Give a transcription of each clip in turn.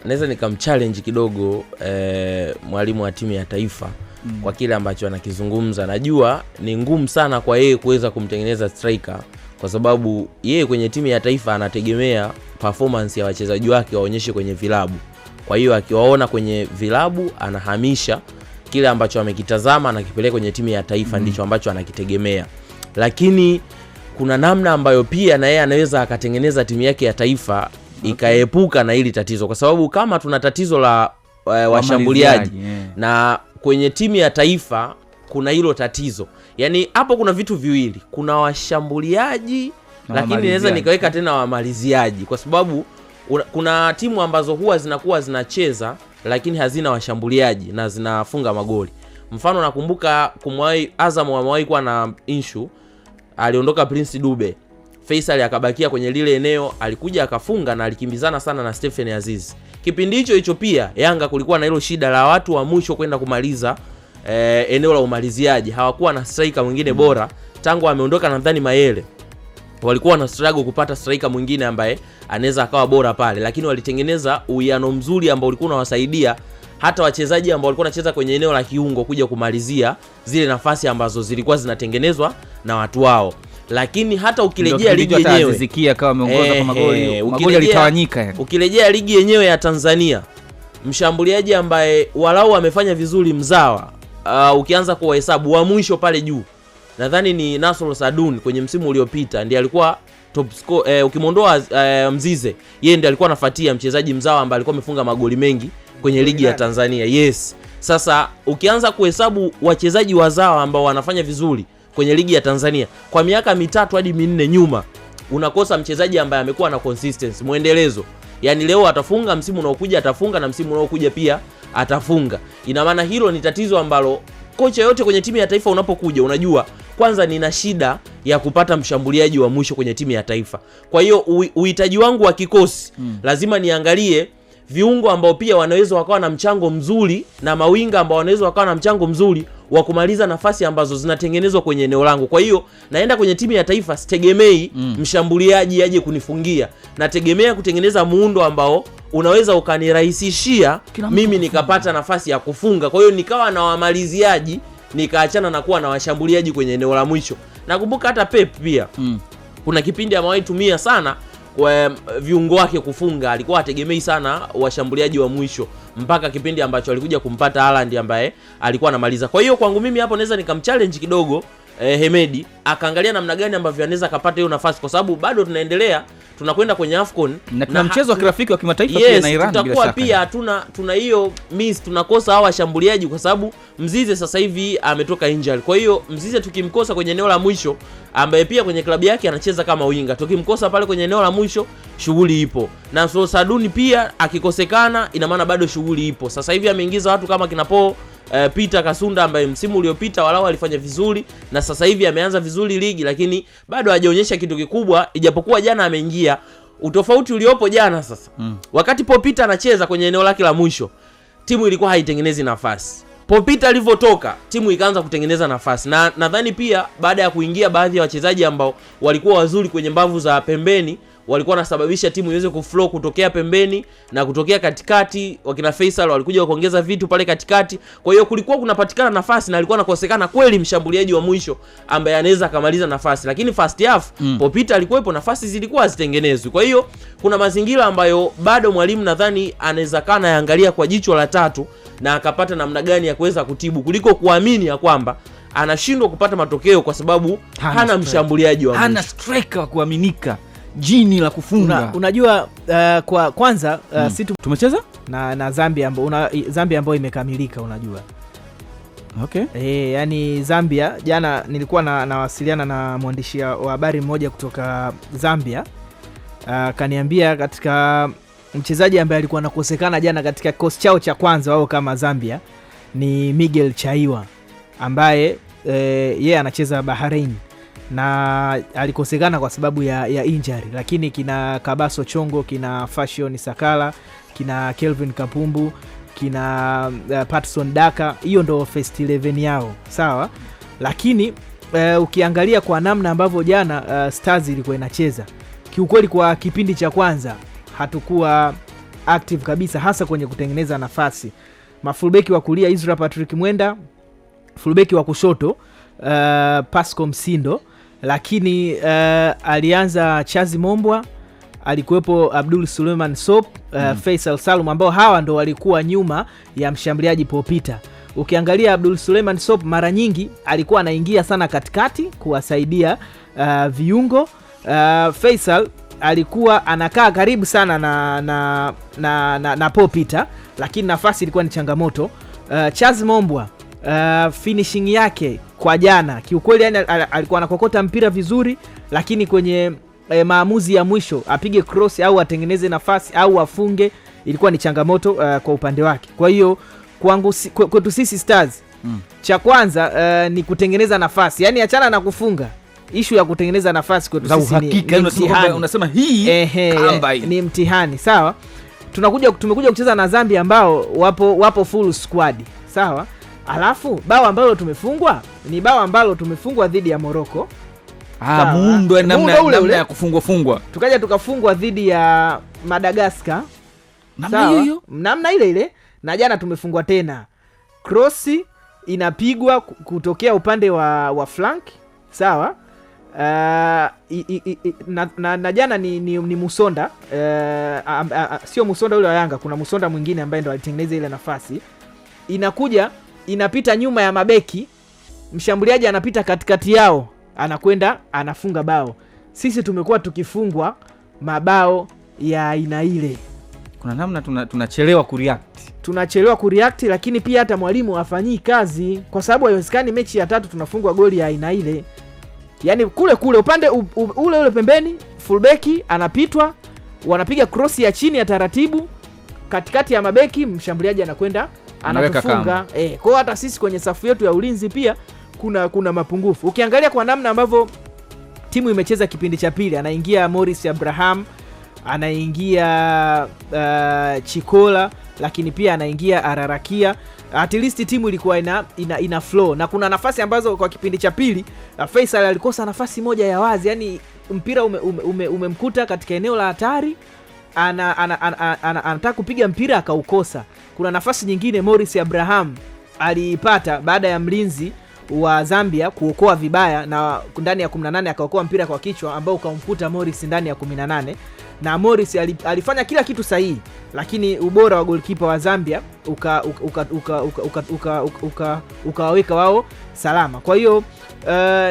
naweza nikamchallenge kidogo mwalimu wa timu ya taifa kwa kile ambacho anakizungumza. Najua ni ngumu sana kwa yeye kuweza kumtengeneza striker kwa sababu yeye kwenye timu ya taifa anategemea performance ya wachezaji wake waonyeshe kwenye vilabu. Kwa hiyo akiwaona kwenye vilabu anahamisha kile ambacho amekitazama na kipeleka kwenye timu ya taifa, ndicho ambacho anakitegemea. Lakini kuna namna ambayo pia na yeye anaweza akatengeneza timu yake ya taifa ikaepuka na hili tatizo, kwa sababu kama tuna tatizo la washambuliaji na kwenye timu ya taifa kuna hilo tatizo. Yani hapo kuna vitu viwili, kuna washambuliaji lakini naweza nikaweka tena wamaliziaji, kwa sababu kuna timu ambazo huwa zinakuwa zinacheza lakini hazina washambuliaji na zinafunga magoli. Mfano nakumbuka Azam wamewahi kuwa na issue, aliondoka Prince Dube, Faisal akabakia kwenye lile eneo, alikuja akafunga na alikimbizana sana na Stephen Aziz. Kipindi hicho pia Yanga kulikuwa na hilo shida la watu wa mwisho kwenda kumaliza eneo la umaliziaji. Hawakuwa na striker mwingine bora tangu ameondoka nadhani Mayele. Walikuwa na struggle kupata striker mwingine ambaye anaweza akawa bora pale, lakini walitengeneza uwiano mzuri ambao ulikuwa unawasaidia hata wachezaji ambao walikuwa wanacheza kwenye eneo la kiungo kuja kumalizia zile nafasi ambazo zilikuwa zinatengenezwa na watu wao. Lakini hata ukirejea ligi yenyewe Zikia kama ameongoza kwa magoli yalitawanyika. Ukirejea ligi yenyewe ya Tanzania, mshambuliaji ambaye walau amefanya vizuri mzawa, ukianza kuhesabu wa mwisho pale juu, nadhani ni Nasr Sadun kwenye msimu uliopita ndiye alikuwa top score. Ukimwondoa Mzize, yeye ndiye alikuwa anafuatia mchezaji mzawa ambaye alikuwa amefunga magoli mengi kwenye ligi ya Tanzania. Yes. Sasa ukianza kuhesabu wachezaji wazawa ambao wanafanya vizuri kwenye ligi ya Tanzania kwa miaka 3 hadi 4 nyuma, unakosa mchezaji ambaye amekuwa na consistency, muendelezo. Yani leo atafunga, msimu unaokuja atafunga, na msimu unaokuja pia atafunga. Ina maana hilo ni tatizo ambalo kocha yote kwenye timu ya taifa unapokuja unajua kwanza nina shida ya kupata mshambuliaji wa mwisho kwenye timu ya taifa. Kwa hiyo uhitaji wangu wa kikosi lazima niangalie viungo ambao pia wanaweza wakawa na mchango mzuri na mawinga ambao wanaweza wakawa na mchango mzuri wa kumaliza nafasi ambazo zinatengenezwa kwenye eneo langu. Kwa hiyo naenda kwenye timu ya taifa sitegemei mshambuliaji aje kunifungia. Nategemea kutengeneza muundo ambao unaweza ukanirahisishia mimi nikapata nafasi ya kufunga. Kwa hiyo nikawa na wamaliziaji, nikaachana na kuwa na washambuliaji kwenye eneo la mwisho. Nakumbuka hata Pep pia kuna kipindi amewahi tumia sana kwa viungo wake kufunga, alikuwa ategemei sana washambuliaji wa mwisho mpaka kipindi ambacho alikuja kumpata Haaland ambaye alikuwa anamaliza. Kwa hiyo kwangu mimi hapo naweza nikamchallenge kidogo Hemedi akaangalia namna gani ambavyo anaweza kupata hiyo nafasi, kwa sababu bado tunakwenda kwenye AFCON na tuna mchezo wa kirafiki wa kimataifa pia na Iran. Tutakuwa pia tuna hiyo miss, tunakosa hawa washambuliaji kwa sababu Mzize sasa hivi ametoka injury. Kwa hiyo Mzize tukimkosa kwenye eneo la mwisho, ambaye pia kwenye klabu yake anacheza kama winga, tukimkosa pale kwenye eneo la mwisho shughuli ipo. Na Saduni pia akikosekana ina maana bado shughuli ipo. Sasa hivi ameingiza watu kama kinapo Peter Kasunda ambaye msimu uliopita walao alifanya vizuri na sasa hivi ameanza vizuri ligi, lakini bado hajaonyesha kitu kikubwa, ijapokuwa jana ameingia. Utofauti uliopo jana sasa, wakati Popita anacheza kwenye eneo lake la mwisho, timu ilikuwa haitengenezi nafasi. Popita alivyotoka, timu ikaanza kutengeneza nafasi. Na nadhani pia baada ya kuingia baadhi ya wachezaji ambao walikuwa wazuri kwenye mbavu za pembeni, walikuwa wanasababisha timu iweze kuflow kutokea pembeni na kutokea katikati. Wakina Faisal walikuja kuongeza vitu pale katikati. Kwa hiyo kulikuwa kunapatikana nafasi na alikuwa anakosekana kweli mshambuliaji wa mwisho ambaye anaweza kumaliza nafasi. Lakini first half Popita alikuwepo, nafasi zilikuwa zitengenezwe. Kwa hiyo kuna mazingira ambayo bado mwalimu nadhani anaweza kana yaangalia kwa jicho la tatu na akapata namna gani ya kuweza kutibu, kuliko kuamini ya kwamba anashindwa kupata matokeo kwa sababu hana mshambuliaji wa mwisho, hana striker wa kuaminika, jini la kufunga. Unajua kwa kwanza sisi tumecheza na Zambia ambayo imekamilika, unajua. Okay. Yani Zambia jana nilikuwa nawasiliana na mwandishi wa habari mmoja kutoka Zambia, kaniambia katika mchezaji ambaye alikuwa anakosekana jana katika kikosi chao cha kwanza wao kama Zambia ni Miguel Chaiwa ambaye yeye anacheza Bahrain na alikosekana kwa sababu ya injury, lakini kina Kabaso Chongo, kina Fashion Sakala, kina Kelvin Kapumbu, kina Patson Daka, hiyo ndo first 11 yao, sawa. Lakini ukiangalia kwa namna ambavyo jana Stars ilikuwa inacheza, kiukweli kwa kipindi cha kwanza hatukuwa active kabisa, hasa kwenye kutengeneza nafasi. Mafullbeki wa kulia Israel Patrick Mwenda, fullbeki wa kushoto Pascal Msindo, lakini alianza Chazi Mombwa, alikuwepo Abdul Suleiman Sop, Faisal Salum, ambao hawa ndo walikuwa nyuma ya mshambuliaji Paul Peter. Ukiangalia Abdul Suleiman Sop mara nyingi alikuwa anaingia sana katikati kuwasaidia viungo. Faisal alikuwa anakaa karibu sana na Paul Peter, lakini nafasi ilikuwa ni changamoto. Chazi Mombwa finishing yake kwa jana kiukweli, yani alikuwa anakokota mpira vizuri, lakini kwenye maamuzi ya mwisho apige cross au atengeneze nafasi au afunge ilikuwa ni changamoto kwa upande wake. Kwa hiyo kwetu sisi Stars cha kwanza ni kutengeneza nafasi, yani achana na kufunga, issue ya kutengeneza nafasi kwetu sisi ni mtihani. Unasema hii kamba hii ni mtihani, sawa. Tumekuja kucheza na Zambia ambao wapo full squad, sawa. Alafu bao ambalo tumefungwa ni bao ambalo tumefungwa dhidi ya Morocco. Muundo namna ya kufungwa. Tukaja tukafungwa dhidi ya Madagascar. Namna ile. Na jana tumefungwa tena. Cross inapigwa kutokea upande wa flank, sawa. Na jana ni Musonda, sio Musonda ule wa Yanga, kuna Musonda mwingine ambaye ndo alitengeneza ile nafasi. Inakuja inapita nyuma ya mabeki, mshambuliaji anapita katikati yao, anakwenda anafunga bao. Sisi tumekuwa tukifungwa mabao ya aina ile. Kuna namna tunachelewa kureact, lakini pia hata mwalimu afanyii kazi, kwa sababu haiwezekani mechi ya 3 tunafungwa goli ya aina ile. Yani kule upande ule pembeni, fullbeki anapitwa, wanapiga cross ya chini ya taratibu katikati ya mabeki, mshambuliaji anakwenda anatufunga. Kwa hiyo hata sisi kwenye safu yetu ya ulinzi pia kuna mapungufu. Ukiangalia kwa namna ambavyo timu imecheza kipindi cha pili, anaingia Morris Abraham, anaingia Chikola, lakini pia anaingia Ararakia. At least timu ilikuwa ina flow, na kuna nafasi ambazo kwa kipindi cha pili Faisal alikosa nafasi moja ya wazi, yani mpira umemkuta katika eneo la hatari, anataka kupiga mpira akaukosa. Kuna nafasi nyingine Morris Abraham aliipata baada ya mlinzi wa Zambia kuokoa vibaya, na ndani ya 18 akaokoa mpira kwa kichwa ambao ukamkuta Morris ndani ya 18, na Morris alifanya kila kitu sahihi, lakini ubora wa goalkeeper wa Zambia ukawaweka wao salama. Kwa hiyo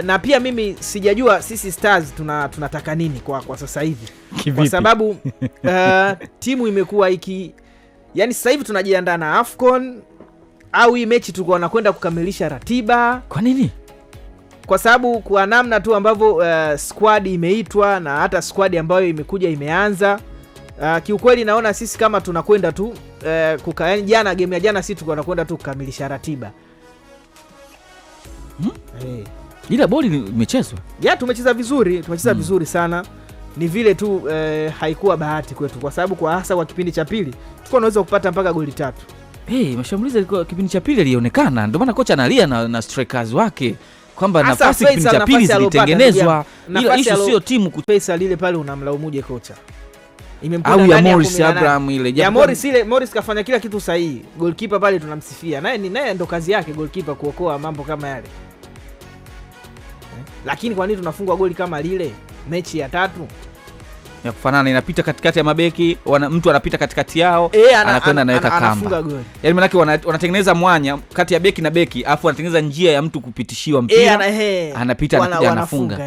na pia mimi sijajua sisi Stars tunataka nini kwa sasa hivi. Kwa sababu timu imekuwa yani sasa hivi tunajiandaa na AFCON, au hii mechi tulikuwa nakwenda kukamilisha ratiba. Kwa nini? Kwa sababu kwa namna tu ambavyo squad imeitwa na hata squad ambayo imekuja imeanza, kiukweli naona sisi kama tunakwenda tu yani jana game ya jana sisi tulikuwa nakwenda tu kukamilisha ratiba. Ila boli imechezwa. Tumecheza vizuri sana. Ni vile tu haikuwa bahati kwetu, kwa sababu kwa hasa kwa kipindi cha pili tulikuwa tunaweza kupata mpaka goli 3. Mashambulizi yalikuwa kipindi cha pili yalionekana, ndio maana kocha analia na strikers wake kwamba nafasi kipindi cha pili zilitengenezwa, ila issue sio timu pesa lile pale. Unamlaumuje kocha? Au ya Morris Abraham ile. Ya Morris kafanya kila kitu sahihi. Goalkeeper pale tunamsifia. Naye ndo kazi yake goalkeeper kuokoa mambo kama yale. Lakini kwa nini tunafungwa goli kama lile mechi ya 3? Ya kufanana, inapita katikati ya mabeki, mtu anapita katikati yao, anakwenda anaweka kamba. Yaani maana wanatengeneza mwanya kati ya beki na beki, afu wanatengeneza njia ya mtu kupitishiwa mpira. Anapita anafunga.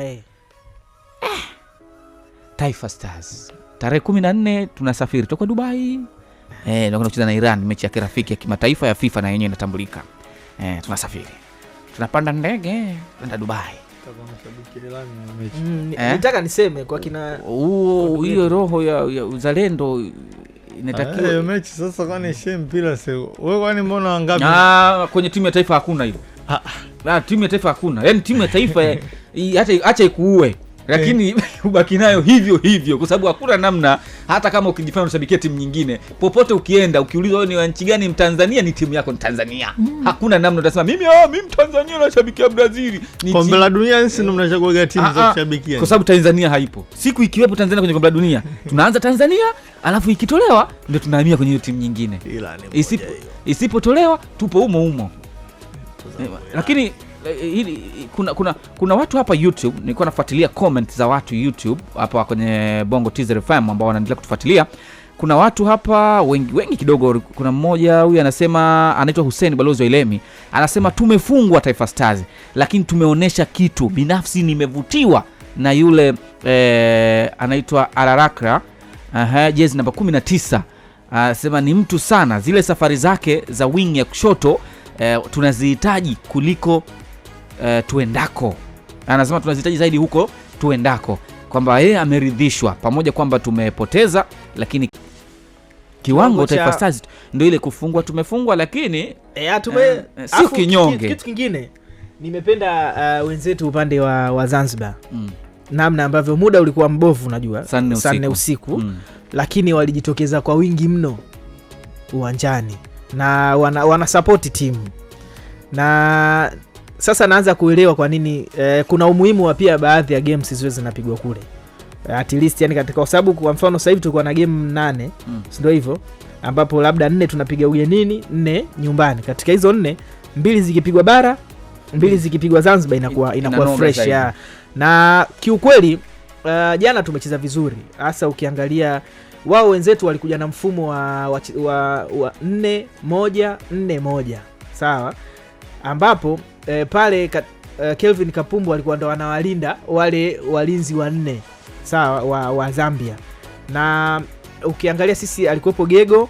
Taifa Stars tarehe 14 tunasafiri kutoka Dubai. Tunakwenda kucheza na Iran, mechi ya kirafiki ya kimataifa ya FIFA na yenyewe inatambulika. Tunasafiri. Tunapanda ndege kwenda Dubai. Nitaka niseme kwa kina hiyo roho ya uzalendo inatakiwa. Hiyo mechi sasa kwani mpira sio. Wewe kwani mbona wangapi? Kwenye timu ya taifa hakuna hilo. Timu ya taifa hakuna. Yaani timu ya taifa acha ikuue. Lakini ubaki nayo hivyo kwa sababu hakuna namna hata kama ukijifanya unashabikia timu nyingine, popote ukienda ukiulizwa wewe ni wa nchi gani, Mtanzania, ni timu yako ni Tanzania. Hakuna namna utasema mimi Mtanzania nashabikia Brazil. Kombe la dunia sisi ndo mnachagua timu za kushabikia. Kwa sababu Tanzania haipo. Siku ikiwepo Tanzania kwenye kombe la dunia, tunaanza Tanzania, alafu ikitolewa ndio tunahamia kwenye hiyo timu nyingine. Isipotolewa tupo humo. Lakini kuna watu hapa YouTube, nilikuwa nafuatilia comment za watu YouTube hapa kwenye Bongo Teaser FM ambao wanaendelea kutufuatilia. Kuna watu hapa wengi kidogo. Kuna mmoja huyu anasema, anaitwa Hussein Balozi wa Ilemi, anasema tumefungwa Taifa Stars lakini tumeonesha kitu. Binafsi nimevutiwa na yule anaitwa Ararakra, jezi namba 19. Anasema ni mtu sana, zile safari zake za wing ya kushoto tunazihitaji kuliko tuendako. Anasema tunazihitaji zaidi huko tuendako, kwamba yeye ameridhishwa pamoja kwamba tumepoteza, lakini kiwango Taifa Stars ndio ile kufungwa tumefungwa, lakini sio kinyonge. Kitu kingine nimependa wenzetu upande wa Zanzibar, namna ambavyo muda ulikuwa mbovu, unajua saa 4 usiku, lakini walijitokeza kwa wingi mno uwanjani na wana support timu. Na sasa naanza kuelewa kwa nini kuna umuhimu wa pia baadhi ya games ziwe zinapigwa kule, at least yani katika, kwa sababu kwa mfano sasa hivi tulikuwa na game 8, ndio hivyo, ambapo labda 4 tunapiga ugenini, 4 nyumbani. Katika hizo 4, 2 zikipigwa bara, 2 zikipigwa Zanzibar, inakuwa fresh ya. Na kiukweli jana tumecheza vizuri, hasa ukiangalia wao wenzetu walikuja na mfumo wa 4-1-4-1, sawa, ambapo pale Kelvin Kapumbu alikuwa ndo anawalinda wale walinzi wa 4, sawa, wa Zambia. Na ukiangalia sisi alikuwepo Gego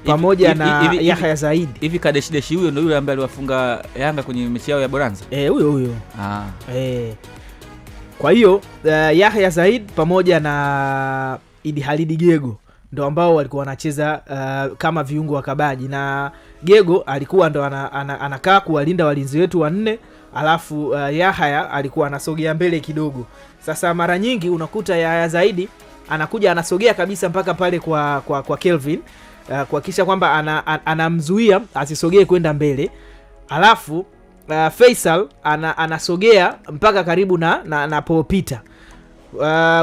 pamoja na Yahya Zaid. Hivi Kadeshideshi huyo ndio yule ambaye aliwafunga Yanga kwenye mechi yao ya Boranza? Huyo. Kwa hiyo Yahya Zaid pamoja na Idi Halidi Gego ndo ambao walikuwa wanacheza kama viungo wa kabaji, na Gego alikuwa ndo anakaa kuwalinda walinzi wetu wa 4, alafu Yahya alikuwa anasogea mbele kidogo. Sasa mara nyingi unakuta Yahya Zaidi anakuja anasogea kabisa mpaka pale kwa Kelvin, kuhakikisha kwamba anamzuia asisogee kwenda mbele, alafu Faisal anasogea mpaka karibu na Paul Peter.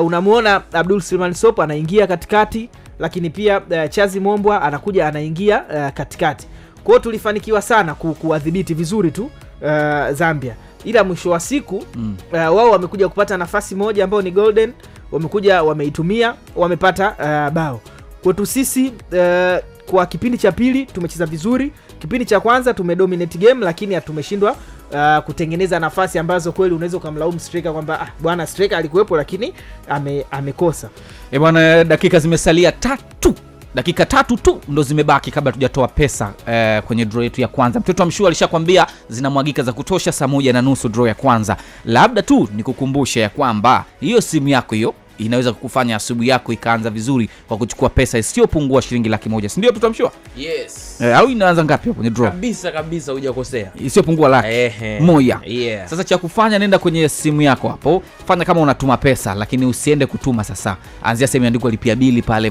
Unamuona Abdul Suleiman Sop anaingia katikati, lakini pia Chazi Mombwa anakuja anaingia katikati. Kwa hiyo tulifanikiwa sana kuwadhibiti vizuri tu Zambia, ila mwisho wa siku wao wamekuja kupata nafasi moja ambayo ni golden, wamekuja wameitumia, wamepata bao. Kwetu sisi kwa kipindi cha pili tumecheza vizuri. Kipindi cha kwanza tumedominate game, lakini hatumeshindwa kutengeneza nafasi ambazo kweli unaweza kumlaumu striker kwamba bwana striker alikuwepo lakini amekosa. Bwana, dakika zimesalia 3. Dakika 3 tu ndo zimebaki kabla tujatoa pesa kwenye draw yetu ya kwanza. Mtoto wa Mshua alishakwambia zinamwagika za kutosha, saa 1:30 draw ya kwanza. Labda tu nikukumbushe ya kwamba hiyo simu yako hiyo inaweza kukufanya asubuhi yako ikaanza vizuri kwa kuchukua pesa isiyopungua shilingi 100,000. Si ndio Mtoto wa Mshua? Yes. Au inaanza ngapi hapo kwenye draw? Kabisa hujakosea. Isiyopungua 100,000. Yeah. Sasa cha kufanya, nenda kwenye simu yako hapo, fanya kama unatuma pesa, lakini usiende kutuma sasa. Anzia sehemu imeandikwa lipia bili pale.